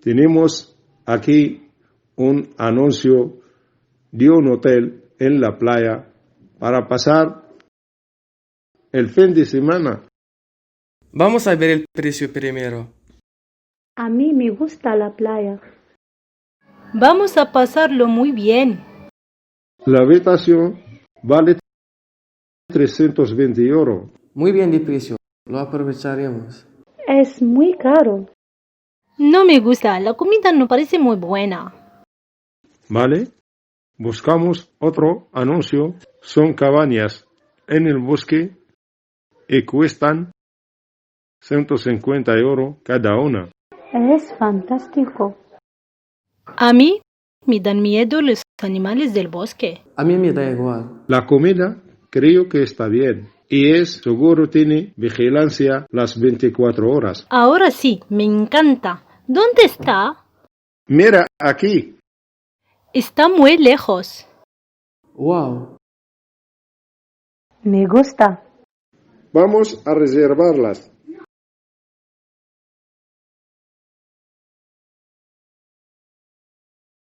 Tenemos aquí un anuncio de un hotel en la playa para pasar el fin de semana. Vamos a ver el precio primero. A mí me gusta la playa. Vamos a pasarlo muy bien. La habitación vale 320 euros. Muy bien de precio. Lo aprovecharemos. Es muy caro. No me gusta, la comida no parece muy buena. ¿Vale? Buscamos otro anuncio. Son cabañas en el bosque y cuestan 150 euros cada una. Es fantástico. A mí me dan miedo los animales del bosque. A mí me da igual. La comida creo que está bien y seguro tiene vigilancia las 24 horas. Ahora sí, me encanta. ¿Dónde está? Mira aquí. Está muy lejos. ¡Wow! Me gusta. Vamos a reservarlas.